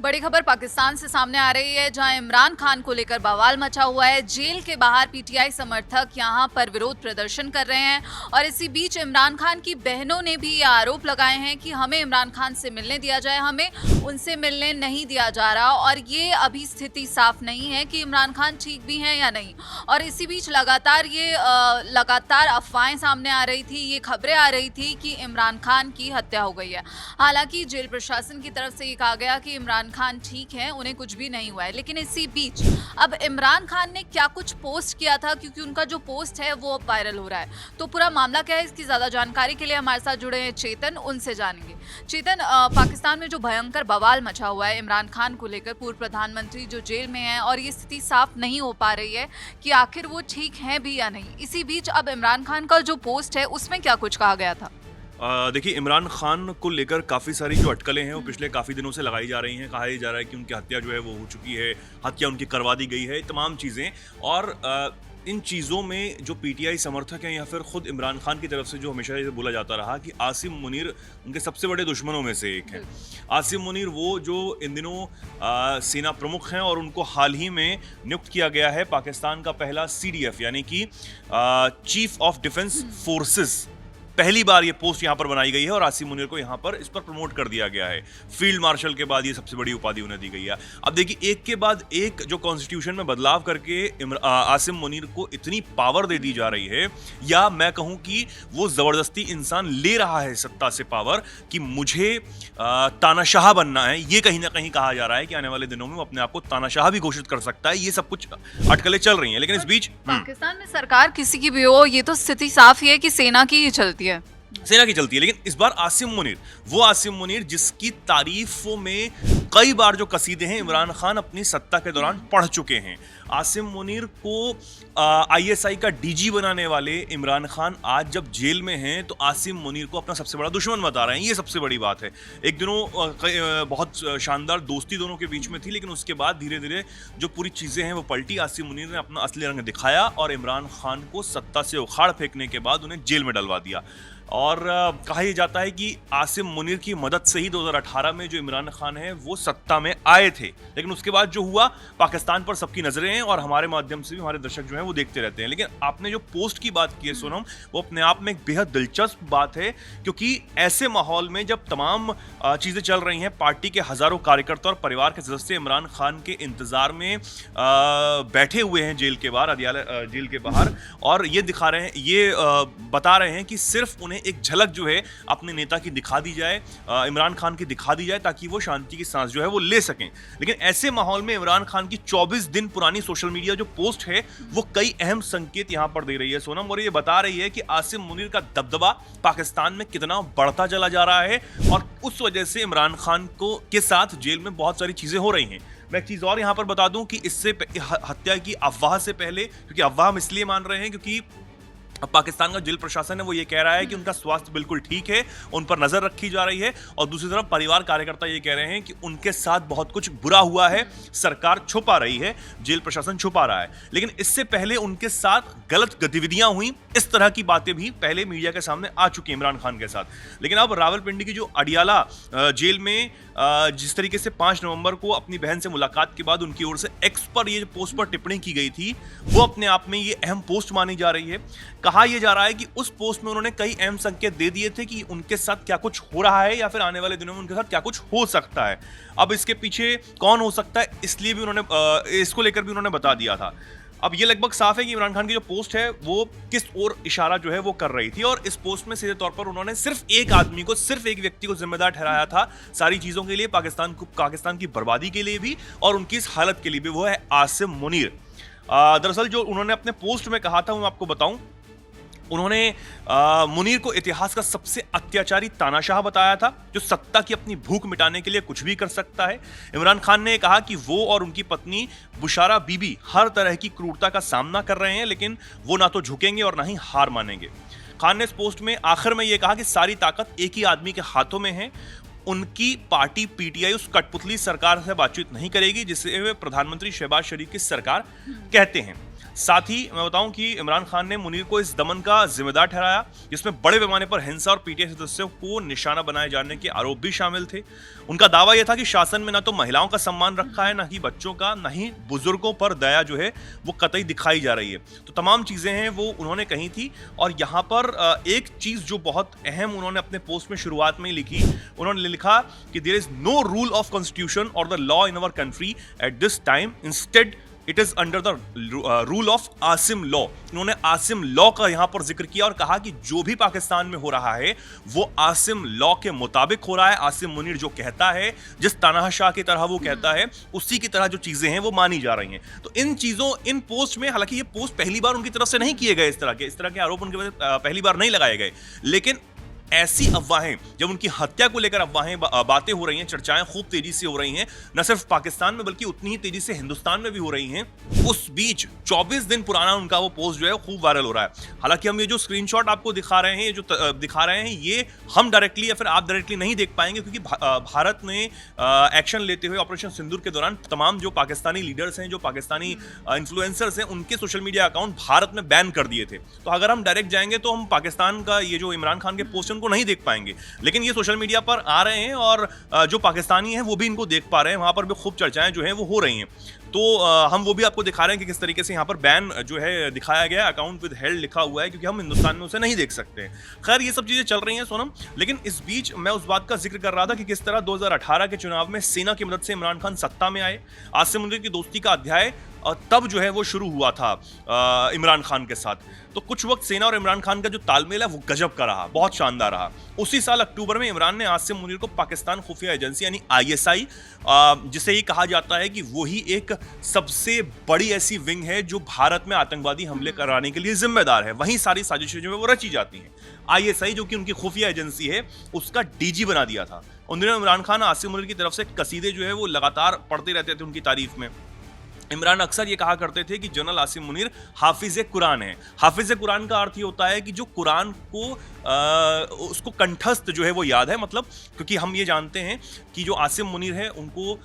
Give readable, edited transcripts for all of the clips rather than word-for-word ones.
बड़ी खबर पाकिस्तान से सामने आ रही है, जहां इमरान खान को लेकर बवाल मचा हुआ है। जेल के बाहर पीटीआई समर्थक यहां पर विरोध प्रदर्शन कर रहे हैं और इसी बीच इमरान खान की बहनों ने भी ये आरोप लगाए हैं कि हमें इमरान खान से मिलने दिया जाए, हमें उनसे मिलने नहीं दिया जा रहा। और ये अभी स्थिति साफ नहीं है कि इमरान खान ठीक भी हैं या नहीं। और इसी बीच लगातार अफवाहें सामने आ रही थी, ये खबरें आ रही थी कि इमरान खान की हत्या हो गई है। हालांकि जेल प्रशासन की तरफ से ये कहा गया कि इमरान खान ठीक हैं, उन्हें कुछ भी नहीं हुआ है। लेकिन इसी बीच अब इमरान खान ने क्या कुछ पोस्ट किया था, क्योंकि उनका जो पोस्ट है वो अब वायरल हो रहा है। तो पूरा मामला क्या है, इसकी ज्यादा जानकारी के लिए हमारे साथ जुड़े हैं चेतन, उनसे जानेंगे। चेतन, पाकिस्तान में जो भयंकर बवाल मचा हुआ है इमरान खान को लेकर, पूर्व प्रधानमंत्री जो जेल में है और ये स्थिति साफ नहीं हो पा रही है कि आखिर वो ठीक हैं भी या नहीं। इसी बीच अब इमरान खान का जो पोस्ट है उसमें क्या कुछ कहा गया था? देखिए, इमरान खान को लेकर काफ़ी सारी जो अटकलें हैं वो पिछले काफ़ी दिनों से लगाई जा रही हैं। कहा जा रहा है कि उनकी हत्या जो है वो हो चुकी है, हत्या उनकी करवा दी गई है, तमाम चीज़ें। और इन चीज़ों में जो पीटीआई समर्थक हैं या फिर ख़ुद इमरान खान की तरफ से जो हमेशा ये बोला जाता रहा कि आसिम मुनीर उनके सबसे बड़े दुश्मनों में से एक हैं। आसिम मुनीर वो जो इन दिनों सेना प्रमुख हैं और उनको हाल ही में नियुक्त किया गया है पाकिस्तान का पहला CDF यानी कि चीफ ऑफ डिफेंस फोर्सेस। पहली बार ये पोस्ट यहाँ पर बनाई गई है और आसिम मुनीर को यहाँ पर इस पर प्रमोट कर दिया गया है। फील्ड मार्शल के बाद ये सबसे बड़ी उपाधि उन्हें दी गई है। अब देखिए, एक के बाद एक जो कॉन्स्टिट्यूशन में बदलाव करके आसिम मुनीर को इतनी पावर दे दी जा रही है, या मैं कहूँ कि वो ज़बरदस्ती इंसान ले रहा है सत्ता से पावर कि मुझे तानाशाह बनना है। ये कहीं ना कहीं कहा जा रहा है कि आने वाले दिनों में वो अपने आप को तानाशाह भी घोषित कर सकता है। ये सब कुछ अटकलें चल रही हैं, लेकिन इस बीच पाकिस्तान में सरकार किसी की भी हो, ये तो स्थिति साफ ही है कि सेना की ही चलती है। सेना की चलती है। लेकिन इस बार आसिम मुनीर, वो आसिम मुनीर जिसकी तारीफों में कई बार जो कसीदे हैं इमरान खान अपनी सत्ता के दौरान पढ़ चुके हैं। आसिम मुनीर को ISI का DG बनाने वाले इमरान खान आज जब जेल में हैं तो आसिम मुनीर को अपना सबसे बड़ा दुश्मन बता रहे हैं। ये सबसे बड़ी बात है। एक दिनों बहुत शानदार दोस्ती दोनों के बीच में थी, लेकिन उसके बाद धीरे धीरे जो पूरी चीज़ें हैं वो पलटी। आसिम मुनीर ने अपना असली रंग दिखाया और इमरान खान को सत्ता से उखाड़ फेंकने के बाद उन्हें जेल में डलवा दिया। और कहा यह जाता है कि आसिम मुनीर की मदद से ही 2018 में जो इमरान खान है वो सत्ता में आए थे। लेकिन उसके बाद जो हुआ, पाकिस्तान पर सबकी नजरें हैं और हमारे माध्यम से भी हमारे दर्शक जो हैं वो देखते रहते हैं। लेकिन आपने जो पोस्ट की बात की है सोनम, वो अपने आप में एक बेहद दिलचस्प बात है, क्योंकि ऐसे माहौल में जब तमाम चीज़ें चल रही हैं, पार्टी के हज़ारों कार्यकर्ता और परिवार के सदस्य इमरान खान के इंतज़ार में बैठे हुए हैं जेल के बाहर, अदियाला जेल के बाहर, और ये दिखा रहे हैं, ये बता रहे हैं कि सिर्फ उन्हें एक झलक जो है अपने नेता की दिखा दी जाए, इमरान खान की दिखा दी जाए, ताकि वो शांति की सांस जो है वो ले सकें। लेकिन ऐसे माहौल में इमरान खान की 24 दिन पुरानी सोशल मीडिया जो पोस्ट है वो कई अहम संकेत यहां पर दे रही है सोनम, और ये बता रही है कि आसिम मुनीर का दबदबा पाकिस्तान में कितना बढ़ता चला जा रहा है और उस वजह से इमरान खान को के साथ जेल में बहुत सारी चीजें हो रही हैं। मैं एक चीज और यहां पर बता दूं कि इससे हत्या की अफवाह से पहले, क्योंकि अफवाह हम इसलिए मान रहे हैं क्योंकि पाकिस्तान का जेल प्रशासन है वो ये कह रहा है कि उनका स्वास्थ्य बिल्कुल ठीक है, उन पर नजर रखी जा रही है, और दूसरी तरफ परिवार कार्यकर्ता ये कह रहे हैं कि उनके साथ बहुत कुछ बुरा हुआ है, सरकार छुपा रही है, जेल प्रशासन छुपा रहा है। लेकिन इससे पहले उनके साथ गलत गतिविधियां हुई, इस तरह की बातें भी पहले मीडिया के सामने आ चुकी है इमरान खान के साथ। लेकिन अब रावलपिंडी की जो अडियाला जेल में जिस तरीके से 5 नवंबर को अपनी बहन से मुलाकात के बाद उनकी ओर से X पर ये पोस्ट पर टिप्पणी की गई थी, वो अपने आप में ये अहम पोस्ट मानी जा रही है। कहा यह जा रहा है कि उस पोस्ट में उन्होंने कई अहम संकेत दे दिए थे कि उनके साथ क्या कुछ हो रहा है या फिर आने वाले दिनों में उनके साथ क्या कुछ हो सकता है। अब इसके पीछे कौन हो सकता है, इसलिए भी उन्होंने इसको लेकर भी उन्होंने बता दिया था। अब ये लगभग साफ है कि इमरान खान की जो पोस्ट है वो किस ओर इशारा जो है वो कर रही थी, और इस पोस्ट में सीधे तौर पर उन्होंने सिर्फ एक आदमी को, सिर्फ एक व्यक्ति को जिम्मेदार ठहराया था सारी चीजों के लिए, पाकिस्तान की बर्बादी के लिए भी और उनकी इस हालत के लिए भी, वो है आसिम मुनीर। दरअसल जो उन्होंने अपने पोस्ट में कहा था वो मैं आपको बताऊं, उन्होंने मुनीर को इतिहास का सबसे अत्याचारी तानाशाह बताया था, जो सत्ता की अपनी भूख मिटाने के लिए कुछ भी कर सकता है। इमरान खान ने कहा कि वो और उनकी पत्नी बुशारा बीबी हर तरह की क्रूरता का सामना कर रहे हैं, लेकिन वो ना तो झुकेंगे और ना ही हार मानेंगे। खान ने इस पोस्ट में आखिर में यह कहा कि सारी ताकत एक ही आदमी के हाथों में है। उनकी पार्टी PTI उस कठपुतली सरकार से बातचीत नहीं करेगी जिसे वे प्रधानमंत्री शहबाज शरीफ की सरकार कहते हैं। साथ ही मैं बताऊं कि इमरान खान ने मुनीर को इस दमन का जिम्मेदार ठहराया, जिसमें बड़े पैमाने पर हिंसा और पीटीआई सदस्यों को निशाना बनाए जाने के आरोप भी शामिल थे। उनका दावा यह था कि शासन में ना तो महिलाओं का सम्मान रखा है, ना ही बच्चों का, ना ही बुजुर्गों पर दया जो है वो कतई दिखाई जा रही है। तो तमाम चीजें हैं वो उन्होंने कही थी। और यहाँ पर एक चीज जो बहुत अहम उन्होंने अपने पोस्ट में शुरुआत में ही लिखी, उन्होंने लिखा कि there is no rule of constitution और the law in our country at this time, instead it is under the rule of Asim law. उन्होंने आसिम लॉ का यहां पर जिक्र किया और कहा कि जो भी पाकिस्तान में हो रहा है वो आसिम लॉ के मुताबिक हो रहा है। आसिम मुनीर जो कहता है, जिस तानाशाह की तरह वो कहता है, उसी की तरह जो चीजें हैं वो मानी जा रही हैं। तो इन चीजों, इन पोस्ट में, हालांकि ये पोस्ट पहली बार उनकी तरफ से नहीं किए गए, इस तरह के आरोप उनके पहली बार नहीं लगाए गए, लेकिन ऐसी अफवाहें, जब उनकी हत्या को लेकर अफवाहें, बातें हो रही हैं, चर्चाएं खूब तेजी से हो रही हैं, न सिर्फ पाकिस्तान में बल्कि उतनी ही तेजी से हिंदुस्तान में भी हो रही हैं। उस बीच 24 दिन पुराना उनका वो पोस्ट जो है खूब वायरल हो रहा है। हालांकि हम ये जो स्क्रीनशॉट आपको दिखा रहे हैं, दिखा रहे हैं, ये हम डायरेक्टली या फिर आप डायरेक्टली नहीं देख पाएंगे, क्योंकि भारत ने एक्शन लेते हुए ऑपरेशन सिंदूर के दौरान तमाम जो पाकिस्तानी लीडर्स हैं, जो पाकिस्तानी इन्फ्लुएंसर्स हैं, उनके सोशल मीडिया अकाउंट भारत में बैन कर दिए थे। तो अगर हम डायरेक्ट जाएंगे तो हम पाकिस्तान का ये जो इमरान खान के पोस्ट को नहीं देख पाएंगे, लेकिन ये सोशल मीडिया पर आ रहे हैं और जो पाकिस्तानी हैं वो भी इनको देख पा रहे हैं। वहां पर भी खूब चर्चाएं जो हैं वो हो रही हैं। तो हम वो भी आपको दिखा रहे हैं कि किस तरीके से यहाँ पर बैन जो है दिखाया गया, अकाउंट विद हेल्ड लिखा हुआ है, क्योंकि हम हिंदुस्तान में उसे नहीं देख सकते। खैर, ये सब चीजें चल रही हैं सोनम, लेकिन इस बीच मैं उस बात का जिक्र कर रहा था कि किस तरह 2018 के चुनाव में सेना की मदद से इमरान खान सत्ता में आए। आसिम मुनीर की दोस्ती का अध्याय तब जो है वो शुरू हुआ था इमरान खान के साथ। तो कुछ वक्त सेना और इमरान खान का जो तालमेल है वो गजब का रहा, बहुत शानदार रहा। उसी साल अक्टूबर में इमरान ने आसिम मुनीर को पाकिस्तान खुफिया एजेंसी यानी ISI, जिसे ये कहा जाता है कि वही एक सबसे बड़ी ऐसी विंग है जो भारत में आतंकवादी हमले कराने के लिए जिम्मेदार है, वहीं सारी साजिशें जो है वो रची जाती हैं। ISI जो कि उनकी खुफिया एजेंसी है, उसका DG बना दिया था। उन दिनों इमरान खान आसिम मुनीर की तरफ से कसीदे जो है वो लगातार पढ़ते रहते थे उनकी तारीफ में। इमरान अक्सर ये कहा करते थे कि जनरल आसिम मुनीर हाफिज कुरान है। हाफिज कुरान का अर्थ ये होता है कि जो कुरान को उसको कंठस्थ जो है वो याद है, मतलब क्योंकि हम ये जानते हैं कि जो आसिम मुनीर है उनको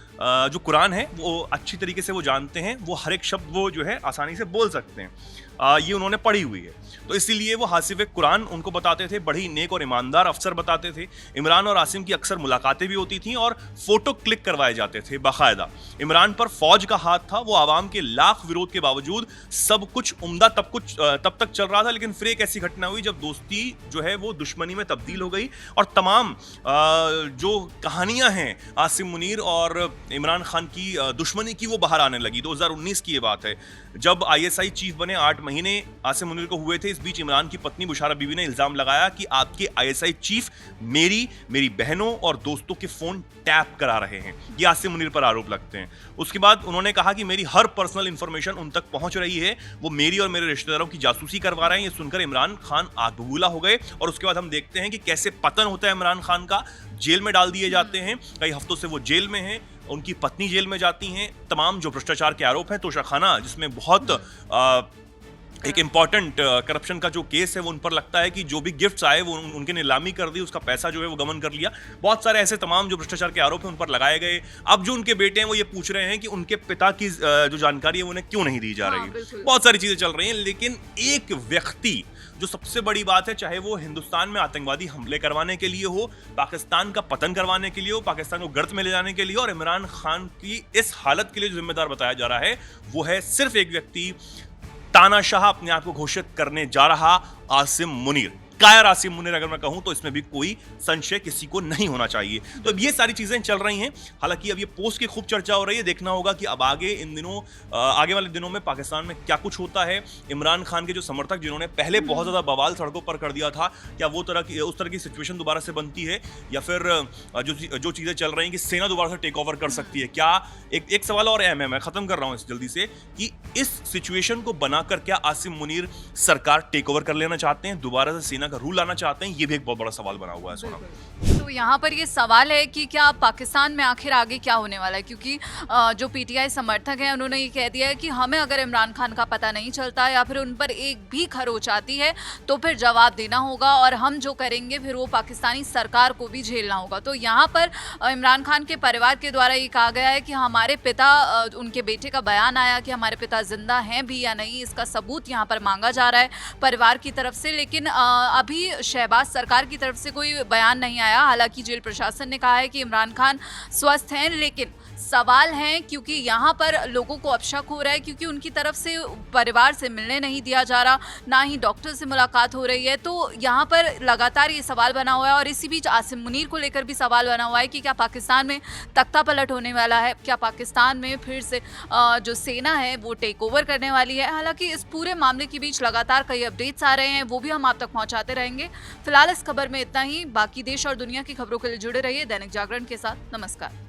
जो कुरान है वो अच्छी तरीके से वो जानते हैं, वो हर एक शब्द वो जो है आसानी से बोल सकते हैं। ये उन्होंने पढ़ी हुई है, तो इसीलिए वो हासिफ कुरान उनको बताते थे। बड़ी नेक और ईमानदार अफसर बताते थे। इमरान और आसिम की अक्सर मुलाकातें भी होती थीं और फोटो क्लिक करवाए जाते थे बाकायदा। इमरान पर फौज का हाथ था, वो आवाम के लाख विरोध के बावजूद सब कुछ उम्दा तब तक चल रहा था। लेकिन फिर एक ऐसी घटना हुई जब दोस्ती जो है वो दुश्मनी में तब्दील हो गई और तमाम जो कहानियां हैं आसिम मुनीर और इमरान खान की दुश्मनी की वो बाहर आने लगी। 2019 की ये बात है, जब ISI चीफ बने 8 महीने आसिम मुनीर को हुए थे। इस बीच इमरान की पत्नी बुशारा बीवी ने इल्जाम लगाया कि आपके ISI चीफ मेरी बहनों और दोस्तों के फोन टैप करा रहे हैं। ये आसिम मुनीर पर आरोप लगते हैं। उसके बाद उन्होंने कहा कि मेरी हर पर्सनल इंफॉर्मेशन उन तक पहुंच रही है, वो मेरी और मेरे रिश्तेदारों की जासूसी करवा रहे हैं। ये सुनकर इमरान खान आग बबूला हो गए और उसके बाद हम देखते हैं कि कैसे पतन होता है इमरान खान का। जेल में डाल दिए जाते हैं, कई हफ्तों से वो जेल में हैं, उनकी पत्नी जेल में जाती हैं। तमाम जो भ्रष्टाचार के आरोप हैं, तोशाखाना जिसमें बहुत एक इंपॉर्टेंट करप्शन का जो केस है वो उन पर लगता है कि जो भी गिफ्ट्स आए वो उनके नीलामी कर दी, उसका पैसा जो है वो गमन कर लिया। बहुत सारे ऐसे तमाम जो भ्रष्टाचार के आरोप हैं उन पर लगाए गए। अब जो उनके बेटे हैं वो ये पूछ रहे हैं कि उनके पिता की जो जानकारी है वो उन्हें क्यों नहीं दी जा रही है। बहुत सारी चीजें चल रही हैं, लेकिन एक व्यक्ति जो सबसे बड़ी बात है, चाहे वो हिंदुस्तान में आतंकवादी हमले करवाने के लिए हो, पाकिस्तान का पतन करवाने के लिए हो, पाकिस्तान को गर्त में ले जाने के लिए और इमरान खान की इस हालत के लिए जो जिम्मेदार बताया जा रहा है, वो है सिर्फ एक व्यक्ति, तानाशाह अपने आप को घोषित करने जा रहा आसिम मुनीर। कायर आसिम मुनीर अगर मैं कहूं तो इसमें भी कोई संशय किसी को नहीं होना चाहिए। तो अब ये सारी चीजें चल रही हैं। हालांकि अब ये पोस्ट की खूब चर्चा हो रही है। देखना होगा कि अब आगे वाले दिनों में पाकिस्तान में क्या कुछ होता है। इमरान खान के जो समर्थक जिन्होंने पहले बहुत ज्यादा बवाल सड़कों पर कर दिया था, क्या वो उस तरह की सिचुएशन दोबारा से बनती है, या फिर जो चीजें चल रही हैं कि सेना दोबारा से टेक ओवर कर सकती है क्या। एक सवाल और है, मैं खत्म कर रहा हूं इस जल्दी से, कि इस सिचुएशन को बनाकर क्या आसिम मुनीर सरकार टेक ओवर कर लेना चाहते हैं, दोबारा से सेना का रूल लाना चाहते हैं, ये भी एक बहुत बड़ा सवाल बना हुआ है सोनम। तो यहाँ पर ये सवाल है कि क्या पाकिस्तान में आखिर आगे क्या होने वाला है, क्योंकि जो पीटीआई समर्थक हैं उन्होंने ये कह दिया है कि हमें अगर इमरान खान का पता नहीं चलता या फिर उन पर एक भी खरोच आती है तो फिर जवाब देना होगा, और हम जो करेंगे फिर वो पाकिस्तानी सरकार को भी झेलना होगा। तो यहाँ पर इमरान खान के परिवार के द्वारा ये कहा गया है कि हमारे पिता, उनके बेटे का बयान आया कि हमारे पिता जिंदा हैं भी या नहीं, इसका सबूत यहाँ पर मांगा जा रहा है परिवार की तरफ से। लेकिन अभी शहबाज सरकार की तरफ से कोई बयान नहीं आया। हालांकि जेल प्रशासन ने कहा है कि इमरान खान स्वस्थ हैं, लेकिन सवाल हैं क्योंकि यहाँ पर लोगों को अब शक हो रहा है, क्योंकि उनकी तरफ से परिवार से मिलने नहीं दिया जा रहा, ना ही डॉक्टर से मुलाकात हो रही है। तो यहाँ पर लगातार ये सवाल बना हुआ है, और इसी बीच आसिम मुनीर को लेकर भी सवाल बना हुआ है कि क्या पाकिस्तान में तख्ता पलट होने वाला है, क्या पाकिस्तान में फिर से जो सेना है वो टेक ओवर करने वाली है। हालांकि इस पूरे मामले के बीच लगातार कई अपडेट्स आ रहे हैं, वो भी हम आप तक पहुँचाते रहेंगे। फिलहाल इस खबर में इतना ही। बाकी देश और दुनिया की खबरों के लिए जुड़े रहिए दैनिक जागरण के साथ। नमस्कार।